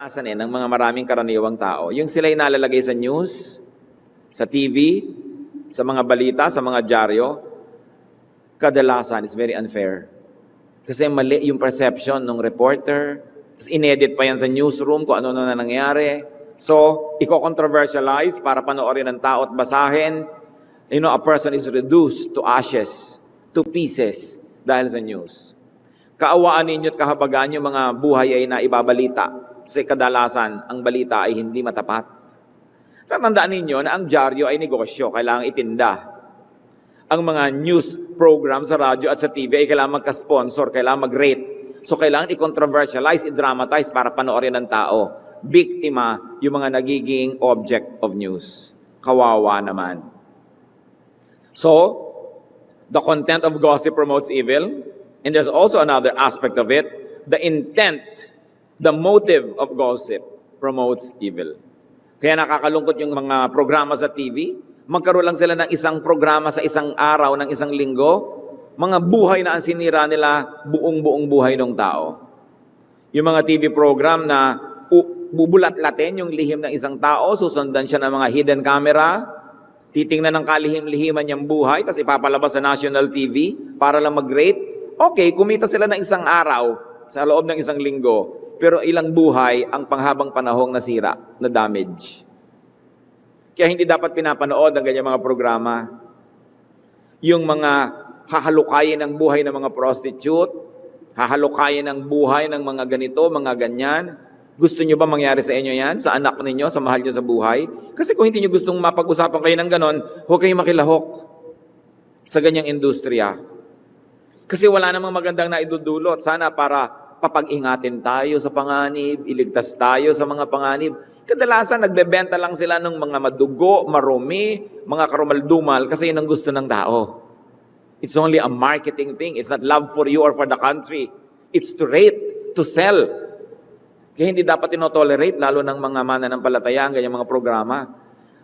Asan ng mga maraming karaniwang tao. Yung sila'y nalalagay sa news, sa TV, sa mga balita, sa mga dyaryo, kadalasan it's very unfair. Kasi mali yung perception ng reporter, tapos inedit pa yan sa newsroom kung ano na nangyari. So, iko-controversialize para panoorin ng tao at basahin. You know, a person is reduced to ashes, to pieces dahil sa news. Kaawaan ninyo at kahabagan yung mga buhay ay naibabalita. Kasi kadalasan, ang balita ay hindi matapat. Tatandaan ninyo na ang dyaryo ay negosyo, kailangang itinda. Ang mga news program sa radyo at sa TV ay kailangan magka-sponsor, kailangan mag-rate. So kailangan i-controversialize, i-dramatize para panoorin ng tao. Biktima yung mga nagiging object of news. Kawawa naman. So, the content of gossip promotes evil. And there's also another aspect of it. The intent, the motive of gossip promotes evil. Kaya nakakalungkot yung mga programa sa TV. Magkaroon lang sila ng isang programa sa isang araw, ng isang linggo. Mga buhay na ang sinira nila, buong buhay ng tao. Yung mga TV program na bubulat-latin yung lihim ng isang tao, susundan siya ng mga hidden camera, titingnan ng kalihim-lihiman niyang buhay, tapos ipapalabas sa national TV para lang mag-rate. Okay, kumita sila ng isang araw sa loob ng isang linggo, pero ilang buhay ang panghabang panahong nasira, na damage. Kaya hindi dapat pinapanood ang ganyan mga programa. Yung mga hahalukayin ng buhay ng mga prostitute, hahalukayin ng buhay ng mga ganito, mga ganyan. Gusto nyo ba mangyari sa inyo yan? Sa anak ninyo, sa mahal nyo sa buhay? Kasi kung hindi nyo gustong mapag-usapan kayo ng ganon, huwag kayong makilahok sa ganyang industriya. Kasi wala namang magandang naidudulot. Sana para papag-ingatin tayo sa panganib, iligtas tayo sa mga panganib. Kadalasan nagbebenta lang sila ng mga madugo, marumi, mga karumaldumal kasi yun ang gusto ng tao. It's only a marketing thing. It's not love for you or for the country. It's to rate, to sell. Kaya hindi dapat tinotolerate, lalo ng mga mananampalataya, ang ganyang mga programa.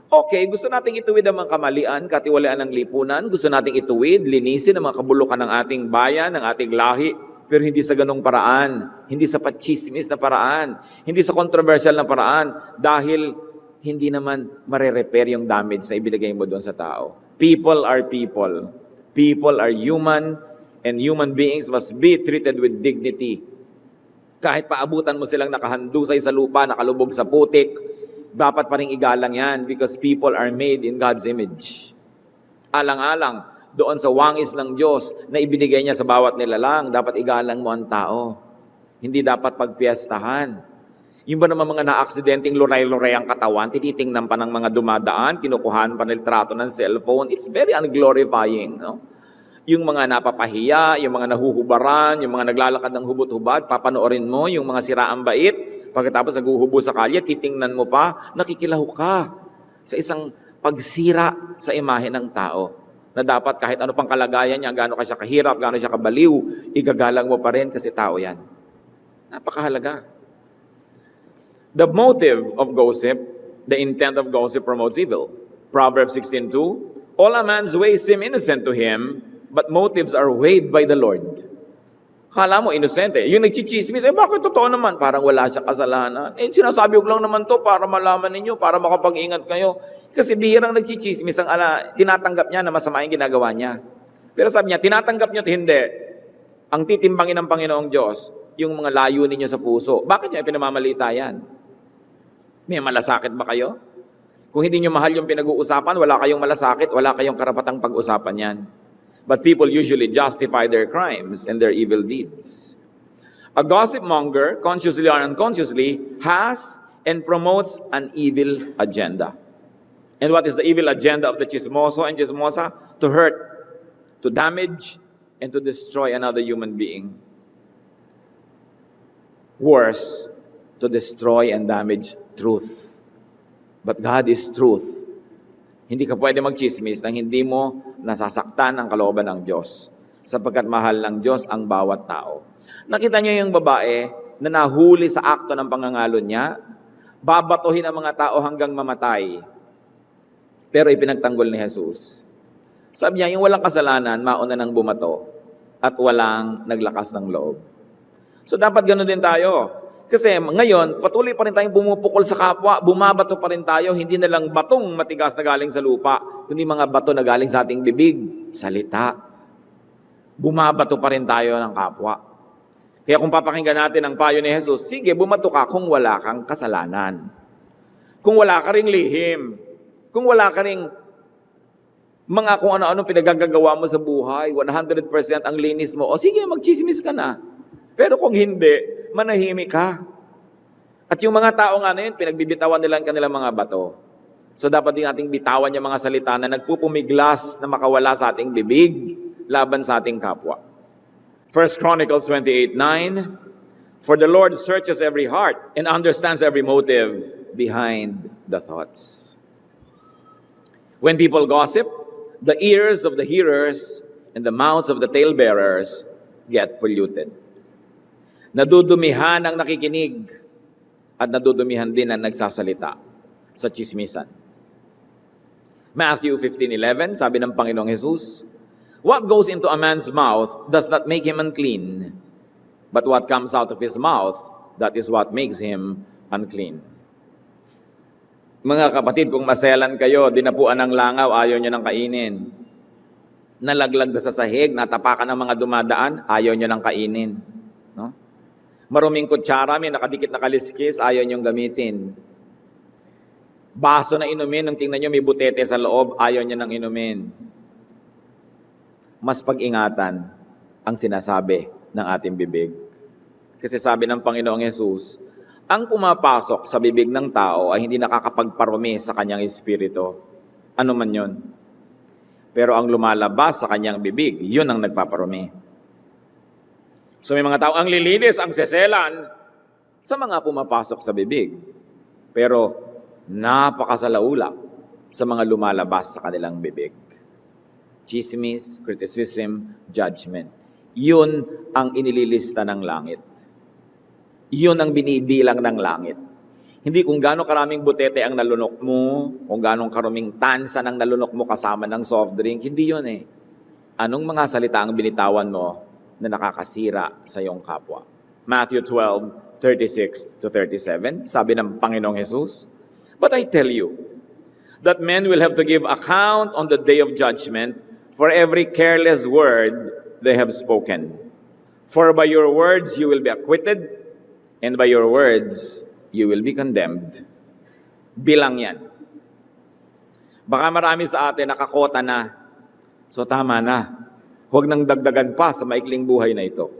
Okay, gusto nating ituwid ang mga kamalian, katiwalaan ng lipunan. Gusto nating ituwid, linisin ang mga kabulukan ng ating bayan, ng ating lahi. Pero hindi sa ganong paraan. Hindi sa pachismis na paraan. Hindi sa controversial na paraan. Dahil hindi naman mare-repair yung damage na ibinigay mo doon sa tao. People are people. People are human. And human beings must be treated with dignity. Kahit paabutan mo silang nakahandusay sa lupa, nakalubog sa putik, dapat pa rin igalang yan because people are made in God's image. Alang-alang, doon sa wangis ng Diyos na ibinigay niya sa bawat nilalang, dapat igalang mo ang tao. Hindi dapat pagpiestahan. Yung ba naman mga na-aksidenteng luray-luray ang katawan, tinitingnan pa ng mga dumadaan, kinukuhan pa ng trato ng cellphone, it's very unglorifying. No? Yung mga napapahiya, yung mga nahuhubaran, yung mga naglalakad ng hubot-hubad, papanoorin mo yung mga siraang bait. Pagkatapos naghuhubo sa kalye, titingnan mo pa, nakikilaho ka sa isang pagsira sa imahe ng tao. Na dapat kahit ano pang kalagayan niya, gaano ka siya kahirap, gaano siya kabaliw, igagalang mo pa rin kasi tao yan. Napakahalaga. The motive of gossip, the intent of gossip promotes evil. Proverbs 16:2, all a man's ways seem innocent to him, but motives are weighed by the Lord. Kala mo, inosente. Yung nagchichismis, bakit totoo naman? Parang wala siya kasalanan. Sinasabi ko lang naman to para malaman ninyo, para makapag-ingat kayo. Kasi bihirang nagchichismis, tinatanggap niya na masama yung ginagawa niya. Pero sabi niya, tinatanggap niyo at hindi. Ang titimbangin ng Panginoong Diyos, yung mga layo ninyo sa puso. Bakit niya pinamamalita yan? May malasakit ba kayo? Kung hindi niyo mahal yung pinag-uusapan, wala kayong malasakit, wala kayong karapatang pag-usapan yan. But people usually justify their crimes and their evil deeds. A gossip monger, consciously or unconsciously, has and promotes an evil agenda. And what is the evil agenda of the chismoso and chismosa? To hurt, to damage, and to destroy another human being. Worse, to destroy and damage truth. But God is truth. Hindi ka pwede magchismis nang hindi mo nasasaktan ang kalooban ng Diyos. Sapagkat mahal ng Diyos ang bawat tao. Nakita niyo yung babae na nahuli sa akto ng pangangalo niya, babatuhin ang mga tao hanggang mamatay. Pero ipinagtanggol ni Jesus. Sabi niya, yung walang kasalanan, mauna nang bumato at walang naglakas ng loob. So dapat ganoon din tayo. Kasi ngayon, patuloy pa rin tayong bumupukol sa kapwa, bumabato pa rin tayo, hindi na lang batong matigas na galing sa lupa, kundi mga bato na galing sa ating bibig, salita. Bumabato pa rin tayo ng kapwa. Kaya kung papakinggan natin ang payo ni Jesus, sige, bumato ka kung wala kang kasalanan. Kung wala ka ring lihim, kung wala ka ring mga kung ano-ano pinagagagawa mo sa buhay, 100% ang linis mo, o sige, magchismis ka na. Pero kung hindi, manahimik ka. At yung mga tao nga na yun, pinagbibitawan nila ang kanilang mga bato. So dapat din nating bitawan yung mga salita na nagpupumiglas na makawala sa ating bibig laban sa ating kapwa. 1 Chronicles 28:9, For the Lord searches every heart and understands every motive behind the thoughts. When people gossip, the ears of the hearers and the mouths of the talebearers get polluted. Nadudumihan ang nakikinig at nadudumihan din ang nagsasalita sa chismisan. Matthew 15:11, sabi ng Panginoong Jesus, What goes into a man's mouth does not make him unclean, but what comes out of his mouth, that is what makes him unclean. Mga kapatid, kung maselan kayo, dinapuan ng langaw, ayaw nyo nang kainin. Nalaglag na sa sahig, natapakan ng mga dumadaan, ayaw nyo nang kainin. No? Maruming kutsara, may nakadikit na kaliskis, ayaw niyong gamitin. Baso na inumin, nung tingnan niyo may butete sa loob, ayaw niyo nang inumin. Mas pag-ingatan ang sinasabi ng ating bibig. Kasi sabi ng Panginoong Hesus, ang pumapasok sa bibig ng tao ay hindi nakakapagparumi sa kanyang espiritu. Ano man yun. Pero ang lumalabas sa kanyang bibig, yun ang nagpaparumi. So may mga tao, ang lilinis, ang seselan, sa mga pumapasok sa bibig. Pero napakasalaula sa mga lumalabas sa kanilang bibig. Chismis, criticism, judgment. Yun ang inililista ng langit. Yun ang binibilang ng langit. Hindi kung gaano karaming butete ang nalunok mo, kung gaano karuming tansa ng nalunok mo kasama ng soft drink, hindi yun eh. Anong mga salita ang binitawan mo na nakakasira sa iyong kapwa? Matthew 12:36-37, sabi ng Panginoong Jesus, But I tell you, that men will have to give account on the day of judgment for every careless word they have spoken. For by your words you will be acquitted, and by your words you will be condemned. Bilang yan. Baka marami sa atin nakakota na, so tama na. Huwag nang dagdagan pa sa maikling buhay na ito.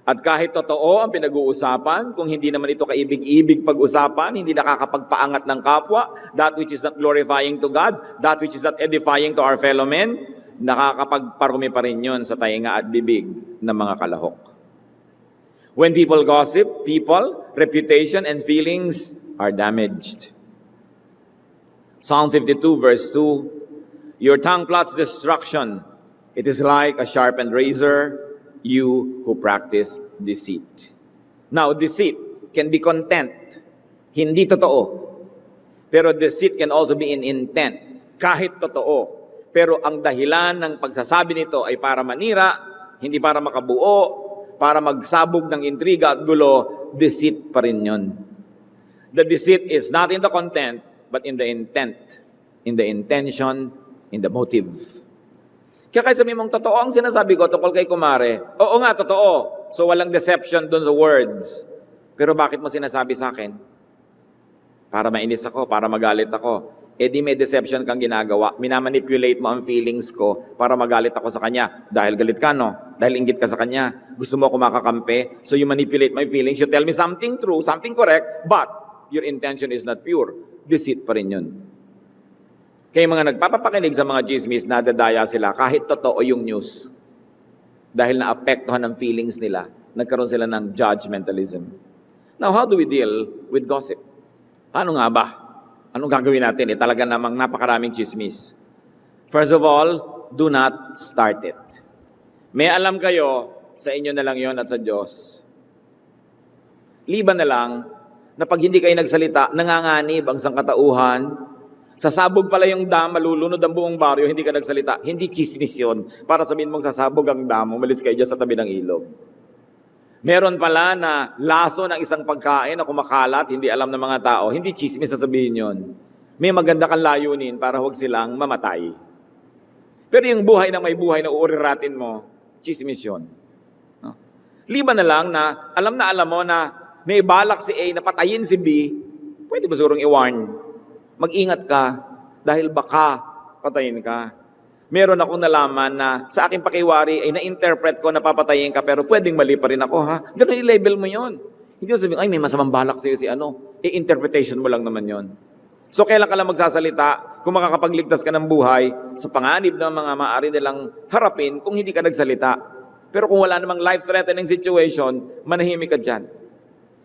At kahit totoo ang pinag-uusapan, kung hindi naman ito kaibig-ibig pag-usapan, hindi nakakapagpaangat ng kapwa, that which is not glorifying to God, that which is not edifying to our fellow men, nakakapagparumi pa rin yun sa tainga at bibig ng mga kalahok. When people gossip, people, reputation, and feelings are damaged. Psalm 52 verse 2, Your tongue plots destruction. It is like a sharpened razor, you who practice deceit. Now, deceit can be content. Hindi totoo. Pero deceit can also be in intent. Kahit totoo. Pero ang dahilan ng pagsasabi nito ay para manira, hindi para makabuo, para magsabog ng intriga at gulo, deceit pa rin yun. The deceit is not in the content, but in the intent, in the intention, in the motive. Kaya kahit sabihin mong totoo ang sinasabi ko tungkol kay kumare, oo nga, totoo. So walang deception dun sa words. Pero bakit mo sinasabi sa akin? Para mainis ako, para magalit ako. Eh di may deception kang ginagawa. Minamanipulate mo ang feelings ko para magalit ako sa kanya. Dahil galit ka, no? Dahil inggit ka sa kanya. Gusto mo ako makakampi. So you manipulate my feelings. You tell me something true, something correct, but your intention is not pure. Deceit pa rin yun. Kaya mga nagpapapakinig sa mga chismis, nadadaya sila kahit totoo yung news. Dahil naapektuhan ng feelings nila, nagkaroon sila ng judgmentalism. Now, how do we deal with gossip? Paano nga ba? Anong gagawin natin? Talaga namang napakaraming chismis. First of all, do not start it. May alam kayo, sa inyo na lang yon at sa Diyos. Liban na lang, na pag hindi kayo nagsalita, nanganganib ang sangkatauhan. Sasabog pala yung dam, malulunod ang buong baryo, hindi ka nagsalita. Hindi chismis yun. Para sabihin mong sasabog ang dam, umalis kayo dyan sa tabi ng ilog. Meron pala na laso ng isang pagkain na kumakalat, hindi alam ng mga tao, hindi chismis sasabihin yon. May maganda kang layunin para huwag silang mamatay. Pero yung buhay na may buhay na uuriratin mo, chismis yun. No? Liban na lang na alam mo na may balak si A na patayin si B, pwede ba sigurong i-warn? Mag-ingat ka dahil baka patayin ka. Meron akong nalaman na sa aking pakiwari ay na-interpret ko na papatayin ka pero pwedeng mali pa rin ako ha. Ganun i-label mo yon. Hindi mo sabihin, ay may masamang balak sa'yo si ano. I-interpretation mo lang naman yon. So kailan ka lang magsasalita kung makakapagligtas ka ng buhay sa panganib ng mga maaari nilang harapin kung hindi ka nagsalita. Pero kung wala namang life-threatening situation, manahimik ka dyan.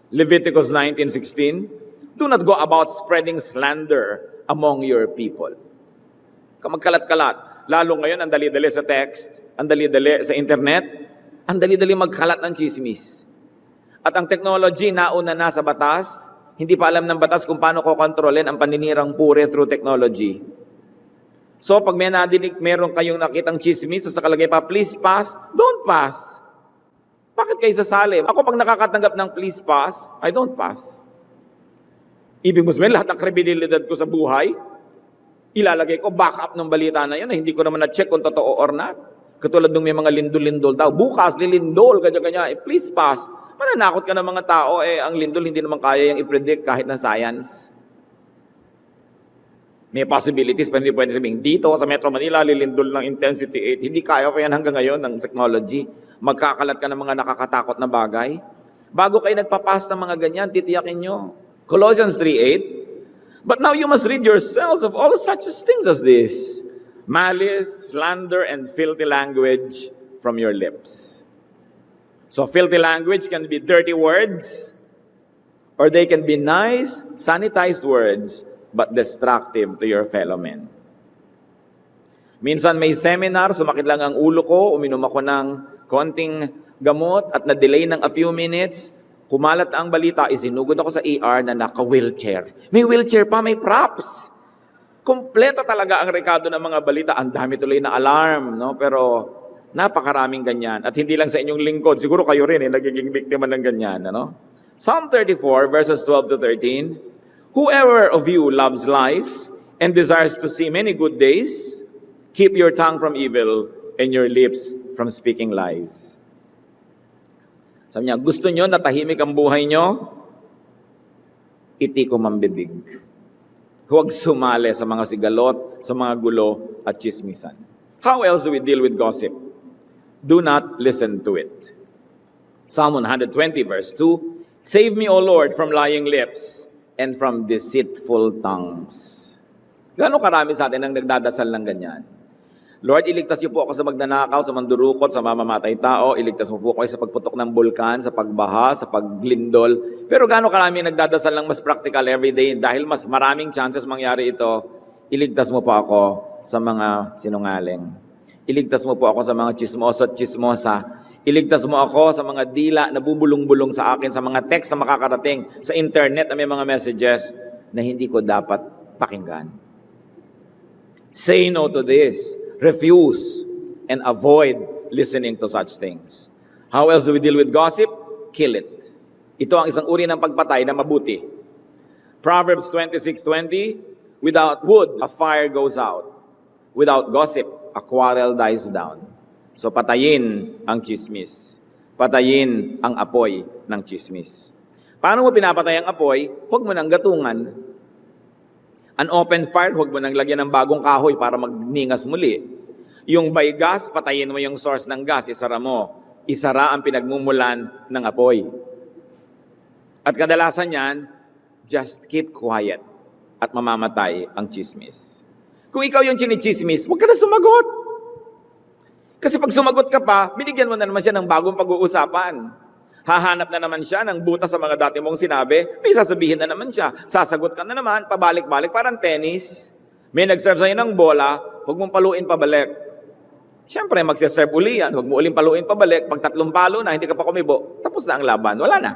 Leviticus 19:16, do not go about spreading slander among your people. Magkalat-kalat. Lalo ngayon, ang dali-dali sa text, ang dali-dali sa internet, ang dali-dali magkalat ng chismis. At ang technology nauna na sa batas, hindi pa alam ng batas kung paano ko kontrolin ang paninirang pure through technology. So pag may nadinig, meron kayong nakitang chismis, sa kalagay pa, please pass, don't pass. Bakit kayo sasali? Ako pag nakakatanggap ng please pass, I don't pass. Ibig mo sabihin, lahat ng kredibilidad ko sa buhay, ilalagay ko backup ng balita na yun na hindi ko naman na-check kung totoo or not. Katulad nung may mga lindol-lindol daw. Bukas, lilindol, ganyan-ganyan. Please pass. Mananakot ka ng mga tao, ang lindol hindi naman kaya yung i-predict kahit ng science. May possibilities, pero hindi pwede sabihin, dito sa Metro Manila, lilindol ng intensity 8. Hindi kaya pa yan hanggang ngayon ng technology. Magkakalat ka ng mga nakakatakot na bagay. Bago kayo nagpapas ng mga ganyan, titiyakin nyo. Colossians 3:8, but now you must rid yourselves of all such things as this: malice, slander, and filthy language from your lips. So filthy language can be dirty words, or they can be nice, sanitized words, but destructive to your fellow men. Minsan may seminar, sumakit lang ang ulo ko, uminom ako ng konting gamot at na-delay ng a few minutes. Kumalat ang balita, isinugod ako sa ER na naka-wheelchair. May wheelchair pa, may props. Kompleto talaga ang rekado ng mga balita. Ang dami tuloy na alarm, no? Pero napakaraming ganyan. At hindi lang sa inyong lingkod, siguro kayo rin nagiging biktima ng ganyan. Ano? Psalm 34, verses 12 to 13, whoever of you loves life and desires to see many good days, keep your tongue from evil and your lips from speaking lies. Sabi niya, gusto nyo na tahimik ang buhay nyo? Itikom ang bibig. Huwag sumali sa mga sigalot, sa mga gulo at chismisan. How else do we deal with gossip? Do not listen to it. Psalm 120 verse 2, save me, O Lord, from lying lips and from deceitful tongues. Gano'ng karami sa atin ang nagdadasal ng ganyan? Lord, iligtas niyo po ako sa magnanakaw, sa mandurukot, sa mamamatay tao. Iligtas mo po ako sa pagputok ng bulkan, sa pagbaha, sa paglindol. Pero gaano karami nagdadasal ng mas practical everyday dahil mas maraming chances mangyari ito, iligtas mo po ako sa mga sinungaling. Iligtas mo po ako sa mga chismoso at chismosa. Iligtas mo ako sa mga dila na bubulong-bulong sa akin, sa mga text na makakarating, sa internet na may mga messages na hindi ko dapat pakinggan. Say no to this. Refuse and avoid listening to such things. How else do we deal with gossip? Kill it. Ito ang isang uri ng pagpatay na mabuti. Proverbs 26:20, without wood, a fire goes out. Without gossip, a quarrel dies down. So patayin ang chismis. Patayin ang apoy ng chismis. Paano mo pinapatay ang apoy? Huwag mo nang gatungan. An open fire, huwag mo nang lagyan ng bagong kahoy para magningas muli. Yung by gas, patayin mo yung source ng gas, isara mo. Isara ang pinagmumulan ng apoy. At kadalasan yan, just keep quiet at mamamatay ang chismis. Kung ikaw yung chinichismis, huwag ka na sumagot. Kasi pag sumagot ka pa, binigyan mo na naman siya ng bagong pag-uusapan. Hahanap na naman siya ng butas sa mga dati mong sinabi, may sasabihin na naman siya. Sasagot ka na naman, pabalik-balik, parang tennis. May nag-serve sa'yo ng bola, huwag mong paluin pabalik. Siyempre, magsiserve uli yan, huwag mo uling paluin pabalik. Pag 3 palo na, hindi ka pa kumibo, tapos na ang laban, wala na.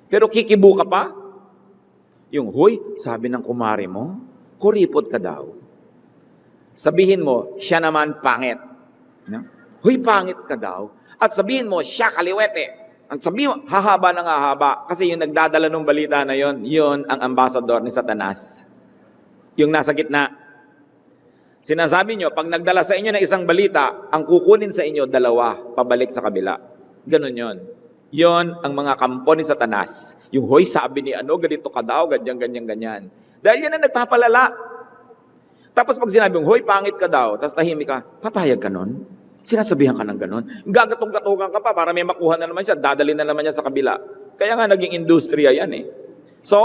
Pero kikibo ka pa. Yung, huy, sabi ng kumari mo, kuripot ka daw. Sabihin mo, siya naman pangit. No? Huy, pangit ka daw. At sabihin mo, siya kaliwete. Ang sabi mo, hahaba ng hahaba. Kasi yung nagdadala ng balita na yon, yun ang ambassador ni Satanas. Yung nasa gitna. Sinasabi nyo, pag nagdala sa inyo ng isang balita, ang kukunin sa inyo, dalawa, pabalik sa kabila. Ganon yon. Yon ang mga kampo ni Satanas. Yung, hoy, sabi ni ano, ganito ka daw, ganyan, ganyan, ganyan. Dahil yan ang nagpapalala. Tapos pag sinabi mong, hoy, pangit ka daw, tapos tahimik ka, papayag ka nun? Sinasabihan ka ng ganon? Gagatong-gatugan ka pa para may makuha na naman siya, dadalhin na naman niya sa kabila. Kaya nga naging industriya yan eh. So,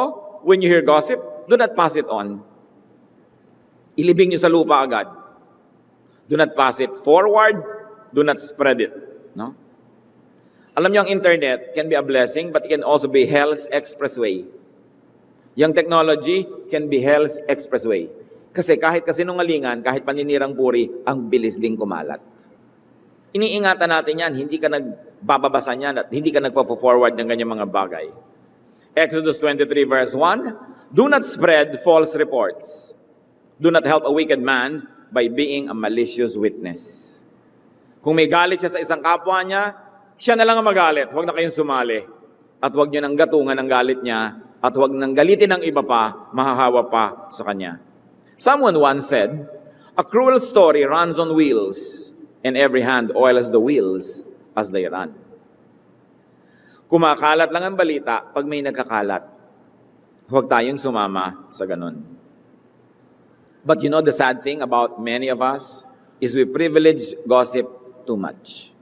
when you hear gossip, do not pass it on. Ilibing nyo sa lupa agad. Do not pass it forward, do not spread it. No? Alam niyo, ang internet can be a blessing, but it can also be hell's expressway. Yung technology can be hell's expressway. Kasi kahit kasinungalingan, kahit paninirang puri, ang bilis ding kumalat. Iniingatan natin yan, hindi ka nagbababasa niyan at hindi ka nagpo-forward ng ganyang mga bagay. Exodus 23 verse 1, do not spread false reports. Do not help a wicked man by being a malicious witness. Kung may galit siya sa isang kapwa niya, siya na lang ang magalit. Huwag na kayong sumali. At huwag niyo nang gatungan ang galit niya at huwag nang galitin ng iba pa, mahahawa pa sa kanya. Someone once said, a cruel story runs on wheels and every hand oils the wheels as they run. Kumakalat lang ang balita pag may nagkakalat. Huwag tayong sumama sa ganun. But you know the sad thing about many of us is we privilege gossip too much.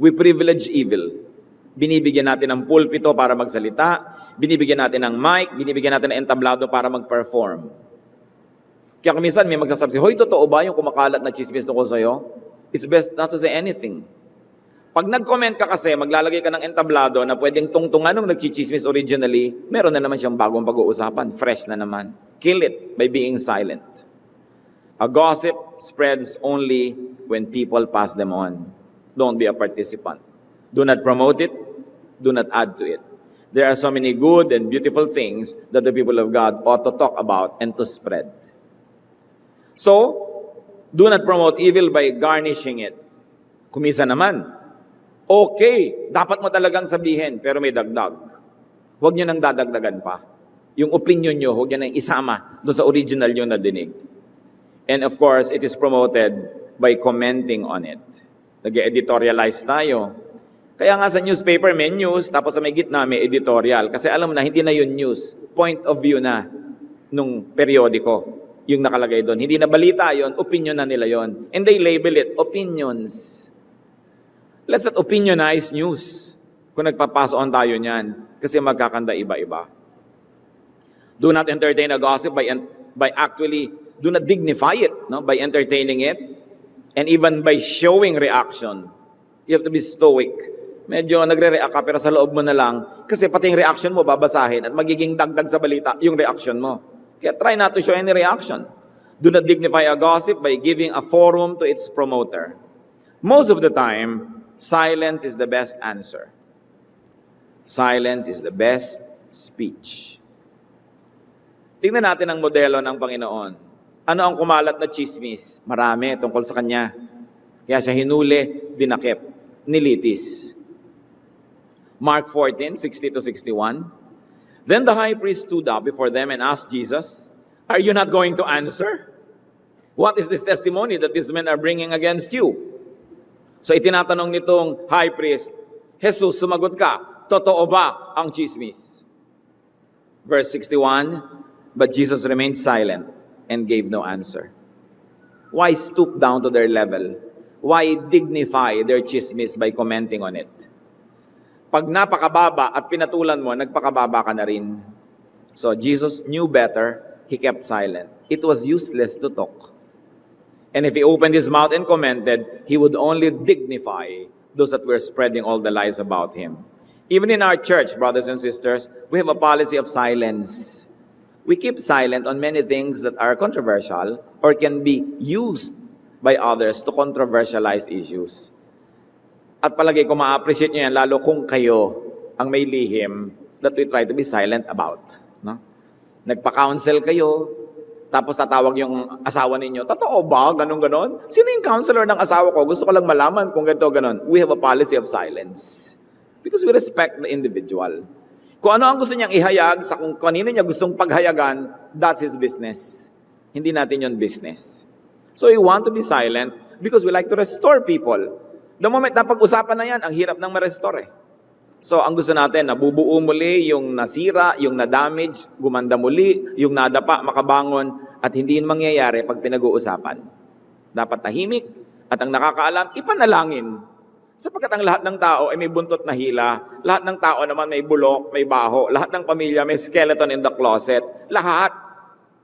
We privilege evil. Binibigyan natin ng pulpito para magsalita, binibigyan natin ng mic, binibigyan natin ng entablado para mag-perform. Kaya kung minsan may magsasabi, hoy, totoo ba yung kumakalat na chismis tungkol sa'yo? It's best not to say anything. Pag nag-comment ka kasi, maglalagay ka ng entablado na pwedeng tungtungan nung nagchichismis originally, meron na naman siyang bagong pag-uusapan, fresh na naman. Kill it by being silent. A gossip spreads only when people pass them on. Don't be a participant. Do not promote it. Do not add to it. There are so many good and beautiful things that the people of God ought to talk about and to spread. So, do not promote evil by garnishing it. Kumisa naman, okay, dapat mo talagang sabihin, pero may dagdag. Huwag nyo nang dadagdagan pa. Yung opinion nyo, huwag nyo nang isama doon sa original nyo na dinig. And of course, it is promoted by commenting on it. Nag-editorialize tayo. Kaya nga sa newspaper may news, tapos sa may gitna may editorial. Kasi alam mo na, hindi na yun news. Point of view na nung periodiko yung nakalagay doon. Hindi na balita yon, opinion na nila yon. And they label it opinions. Let's not opinionize news kung nagpapaso on tayo niyan. Kasi magkakanda iba-iba. Do not entertain a gossip by actually, do not dignify it, no? By entertaining it. And even by showing reaction. You have to be stoic. Medyo nagre-react ka pero sa loob mo na lang. Kasi pati yung reaction mo babasahin at magiging dagdag sa balita yung reaction mo. Kaya try not to show any reaction. Do not dignify a gossip by giving a forum to its promoter. Most of the time, silence is the best answer. Silence is the best speech. Tingnan natin ang modelo ng Panginoon. Ano ang kumalat na chismis? Marami tungkol sa Kanya. Kaya siya hinuli, dinakip, nilitis. Mark 14:60-61. Then the high priest stood up before them and asked Jesus, are you not going to answer? What is this testimony that these men are bringing against you? So itinatanong nitong high priest, Jesus, sumagot ka, totoo ba ang chismis? Verse 61, but Jesus remained silent and gave no answer. Why stoop down to their level? Why dignify their chismis by commenting on it? Pag napakababa at pinatulan mo, nagpakababa ka na rin. So Jesus knew better, He kept silent. It was useless to talk. And if He opened His mouth and commented, He would only dignify those that were spreading all the lies about Him. Even in our church, brothers and sisters, we have a policy of silence. We keep silent on many things that are controversial or can be used by others to controversialize issues. At palagi ko ma-appreciate nyo yan, lalo kung kayo ang may lihim that we try to be silent about. No? Nagpa-counsel kayo, tapos tatawag yung asawa ninyo, totoo ba? Ganon-ganon? Sino yung counselor ng asawa ko? Gusto ko lang malaman kung ganito, ganon. We have a policy of silence. Because we respect the individual. Kung ano ang gusto niyang ihayag, sa kung kanino niya gustong paghayagan, that's his business. Hindi natin yon business. So we want to be silent because we like to restore people. The moment na pag-usapan na yan, ang hirap nang ma-restore eh. So ang gusto natin, nabubuo muli yung nasira, yung na-damage, gumanda muli, yung nadapa, makabangon, at hindi yun mangyayari pag pinag-uusapan. Dapat tahimik, at ang nakakaalam, ipanalangin. Sapagkat ang lahat ng tao ay may buntot na hila, lahat ng tao naman may bulok, may baho, lahat ng pamilya may skeleton in the closet, lahat.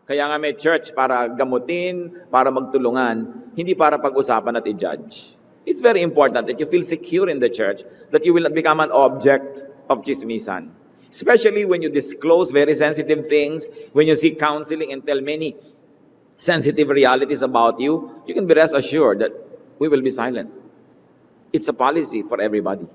Kaya nga may church para gamutin, para magtulungan, hindi para pag-usapan at i-judge. It's very important that you feel secure in the church, that you will not become an object of chismisan. Especially when you disclose very sensitive things, when you seek counseling and tell many sensitive realities about you, you can be rest assured that we will be silent. It's a policy for everybody.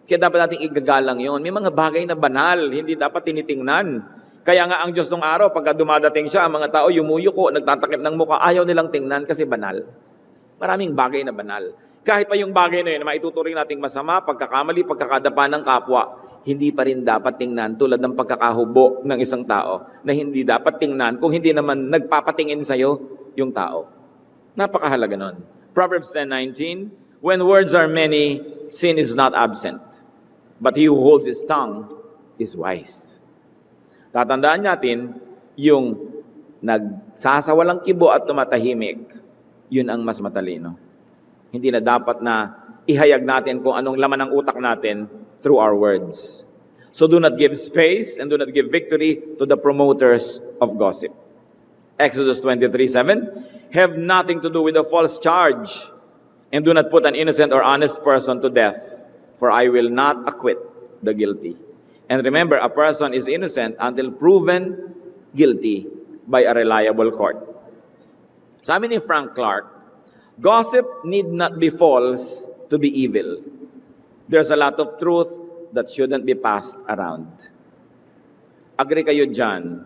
Kaya dapat nating igagalang yon. May mga bagay na banal, hindi dapat tinitingnan. Kaya nga ang Diyos nung araw, pagka dumadating siya, ang mga tao yumuyuko, nagtatakip ng mukha, ayaw nilang tingnan kasi banal. Maraming bagay na banal. Kahit pa yung bagay na yun, na maituturing nating masama, pagkakamali, pagkakadapa ng kapwa, hindi pa rin dapat tingnan tulad ng pagkakahubo ng isang tao na hindi dapat tingnan kung hindi naman nagpapatingin sa'yo yung tao. Napakahalaga nun. Proverbs 10:19, when words are many, sin is not absent. But he who holds his tongue is wise. Tatandaan natin, yung nagsasawalang kibo at tumatahimik, yun ang mas matalino. Hindi na dapat na ihayag natin kung anong laman ng utak natin through our words. So do not give space and do not give victory to the promoters of gossip. Exodus 23:7, have nothing to do with a false charge, and do not put an innocent or honest person to death, for I will not acquit the guilty. And remember, a person is innocent until proven guilty by a reliable court. Sabi ni Frank Clark, gossip need not be false to be evil. There's a lot of truth that shouldn't be passed around. Agree kayo dyan?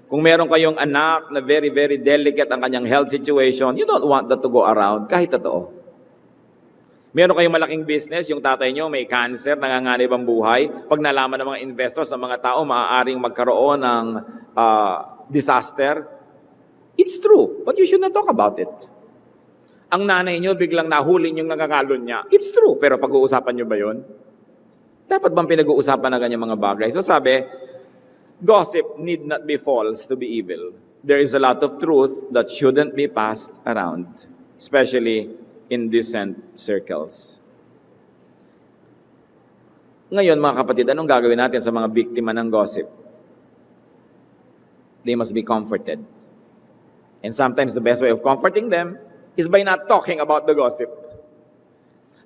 Kung meron kayong anak na very, very delicate ang kanyang health situation, you don't want that to go around kahit totoo. Meron kayong malaking business, yung tatay nyo may cancer, nanganganib ang buhay. Pag nalaman ng mga investors, ng mga tao, maaaring magkaroon ng disaster. It's true, but you should not talk about it. Ang nanay nyo biglang nahulin yung nangangalon niya. It's true, pero pag-uusapan nyo ba yun? Dapat bang pinag-uusapan na ganyan mga bagay? So sabi, gossip need not be false to be evil. There is a lot of truth that shouldn't be passed around, especially in decent circles. Ngayon mga kapatid, anong gagawin natin sa mga biktima ng gossip? They must be comforted. And sometimes the best way of comforting them is by not talking about the gossip.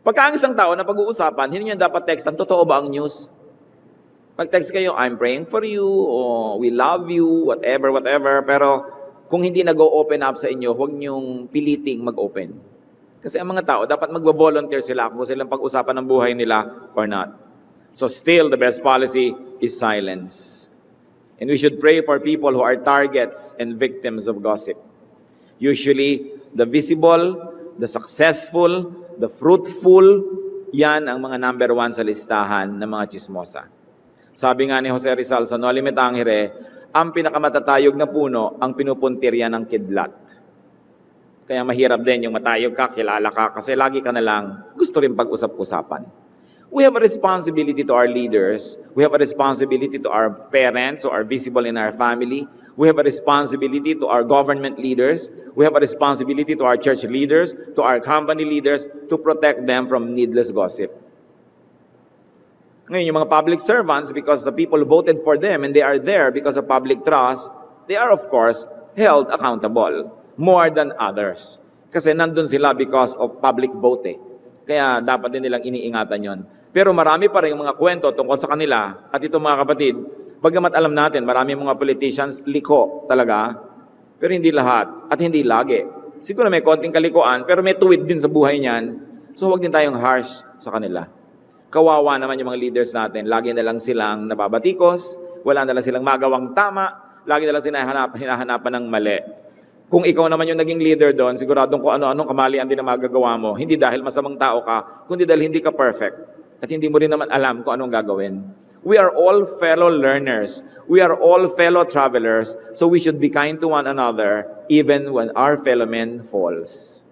Pagka ang isang tao na pag-uusapan, hindi nyo dapat textan, totoo ba ang news? Mag-text kayo, I'm praying for you, o we love you, whatever. Pero kung hindi nag-open up sa inyo, huwag nyong piliting mag-open. Kasi ang mga tao, dapat mag-volunteer sila kung silang pag-usapan ng buhay nila or not. So still, the best policy is silence. And we should pray for people who are targets and victims of gossip. Usually, the visible, the successful, the fruitful, yan ang mga number one sa listahan ng mga chismosa. Sabi nga ni Jose Rizal sa Noli Me Tangere, ang pinakamatatayog na puno ang pinupuntirya ng kidlat. Kaya mahirap din yung matayog ka, kilala ka, kasi lagi ka na lang gusto rin pag-usap-usapan. We have a responsibility to our leaders. We have a responsibility to our parents who are visible in our family. We have a responsibility to our government leaders. We have a responsibility to our church leaders, to our company leaders, to protect them from needless gossip. Ngayon, yung mga public servants, because the people voted for them and they are there because of public trust, they are of course held accountable more than others. Kasi nandun sila because of public vote eh. Kaya dapat din nilang iniingatan yon. Pero marami pa rin mga kwento tungkol sa kanila. At ito mga kapatid, bagamat alam natin, marami mga politicians liko talaga, pero hindi lahat at hindi lagi. Siguro may konting kalikuan, pero may tuwid din sa buhay niyan. So huwag din tayong harsh sa kanila. Kawawa naman yung mga leaders natin. Lagi na lang silang nababatikos, wala na lang silang magawang tama, lagi na lang hinahanapan ng mali. Kung ikaw naman yung naging leader doon, siguradong kung ano-anong kamalian din ang magagawa mo. Hindi dahil masamang tao ka, kundi dahil hindi ka perfect. At hindi mo rin naman alam kung anong gagawin. We are all fellow learners. We are all fellow travelers. So we should be kind to one another even when our fellow man falls.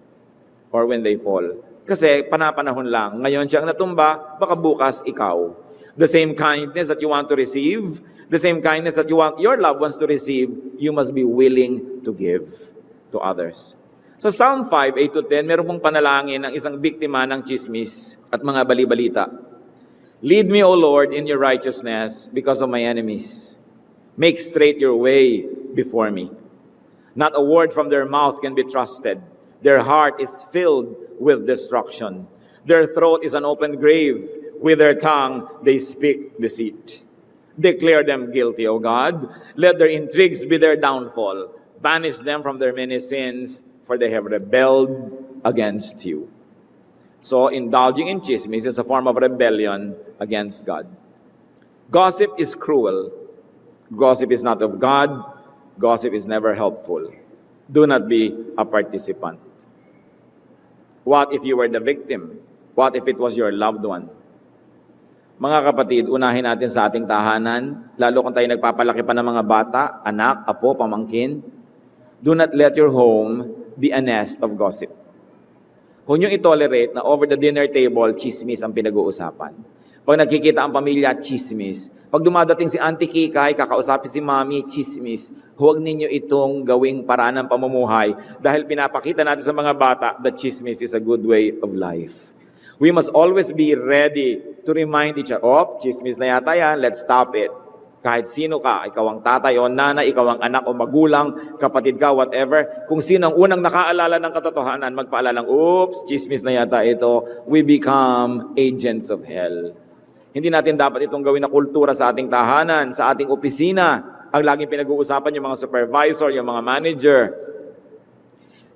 Or when they fall. Kasi panapanahon lang. Ngayon siya ang natumba, baka bukas ikaw. The same kindness that you want to receive, the same kindness that you want your loved ones to receive, you must be willing to give to others. Sa Psalm 5, 8-10, meron pong panalangin ng isang biktima ng chismis at mga bali-balita. Lead me, O Lord, in your righteousness because of my enemies. Make straight your way before me. Not a word from their mouth can be trusted. Their heart is filled with destruction. Their throat is an open grave. With their tongue they speak deceit. Declare them guilty, O God. Let their intrigues be their downfall. Banish them from their many sins, for they have rebelled against you. So, indulging in chismis is a form of rebellion against God. Gossip is cruel. Gossip is not of God. Gossip is never helpful. Do not be a participant. What if you were the victim? What if it was your loved one? Mga kapatid, unahin natin sa ating tahanan, lalo kung tayo nagpapalaki pa ng mga bata, anak, apo, pamangkin, do not let your home be a nest of gossip. Huwag niyong itolerate na over the dinner table, chismis ang pinag-uusapan. Pag nakikita ang pamilya, chismis. Pag dumadating si Auntie Kikay, kakausapin si Mami, chismis. Huwag ninyo itong gawing paraan ng pamumuhay dahil pinapakita natin sa mga bata that chismis is a good way of life. We must always be ready to remind each other, oh, chismis na yata yan, let's stop it. Kahit sino ka, ikaw ang tatay o nanay, ikaw ang anak o magulang, kapatid ka, whatever. Kung sino ang unang nakaalala ng katotohanan, magpaalalang, oops, chismis na yata ito, we become agents of hell. Hindi natin dapat itong gawin na kultura sa ating tahanan, sa ating opisina. Ang laging pinag-uusapan yung mga supervisor, yung mga manager.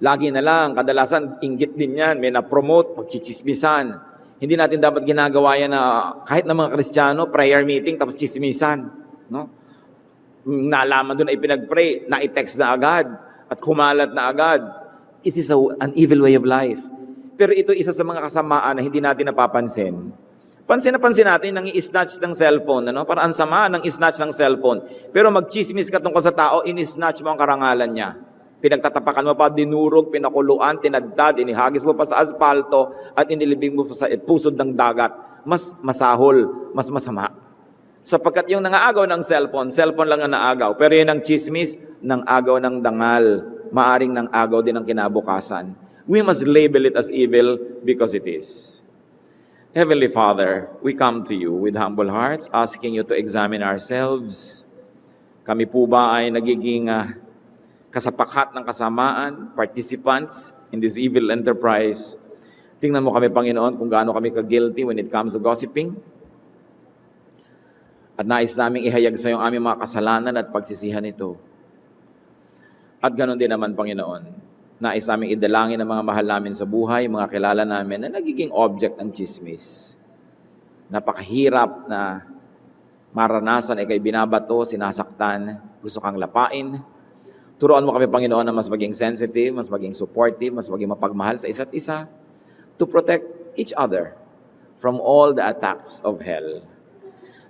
Lagi na lang, kadalasan, inggit din yan, may na-promote, pagchichismisan. Hindi natin dapat ginagawa yan na kahit na mga Kristiyano, prayer meeting, tapos chismisan. No? Nalaman doon ay pinag-pray, na-text na agad, at kumalat na agad. It is an evil way of life. Pero ito isa sa mga kasamaan na hindi natin napapansin. Pansin na pansin natin nang i-snatch ng cellphone. Ano? Para ang sama ng i-snatch ng cellphone. Pero mag-chismis ka tungkol sa tao, in-snatch mo ang karangalan niya. Pinagtatapakan mo pa, dinurog, pinakuluan, tinadtad, inihagis mo pa sa asfalto, at inilibing mo pa sa pusod ng dagat. Mas masahol, mas masama. Sapagkat yung nangaagaw ng cellphone lang ang naagaw. Pero yun ang chismis, ng agaw ng dangal. Maaring ng agaw din ang kinabukasan. We must label it as evil because it is. Heavenly Father, we come to you with humble hearts, asking you to examine ourselves. Kami po ba ay nagiging kasapakat ng kasamaan, participants in this evil enterprise? Tingnan mo kami, Panginoon, kung gaano kami ka-guilty when it comes to gossiping. At nais naming ihayag sa iyo ang aming mga kasalanan at pagsisihan ito. At ganoon din naman, Panginoon, nais naming idalangin ang mga mahal namin sa buhay, mga kilala namin na nagiging object ng chismis. Napakahirap na maranasan ay kay binabato, sinasaktan, gusto kang lapain. Turuan mo kami, Panginoon, na mas maging sensitive, mas maging supportive, mas maging mapagmahal sa isa't isa to protect each other from all the attacks of hell.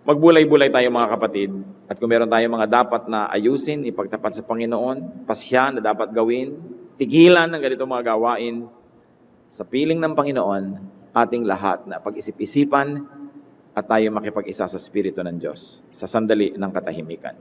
Magbulay-bulay tayo mga kapatid at kung meron tayong mga dapat na ayusin, ipagtapat sa Panginoon, pasya na dapat gawin, tigilan ng ganitong mga gawain, sa piling ng Panginoon, ating lahat na pag-isip-isipan at tayo makipag-isa sa Espiritu ng Diyos sa sandali ng katahimikan.